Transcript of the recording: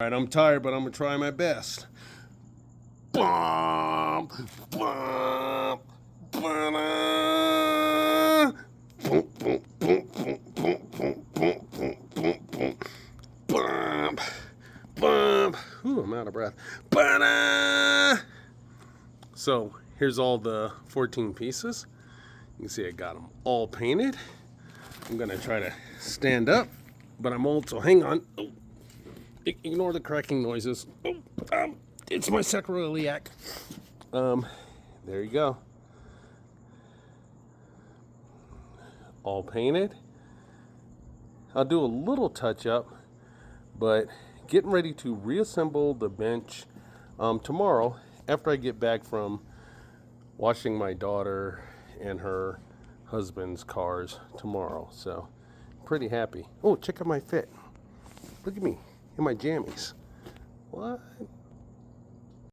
All right, I'm tired, but I'm gonna try my best. Bum, bum, ba-da. Boom, boom, boom, boom, boom, boom, boom, boom, boom, boom. Bum, bum. Ooh, I'm out of breath. Ba-da. So here's all the 14 pieces. You can see I got them all painted. I'm gonna try to stand up, but I'm also, hang on. Oh, ignore the cracking noises. Oh, it's my sacroiliac. There you go. All painted. I'll do a little touch up, but getting ready to reassemble the bench tomorrow after I get back from washing my daughter and her husband's cars tomorrow. So pretty happy. Oh, check out my fit. Look at me in my jammies. What?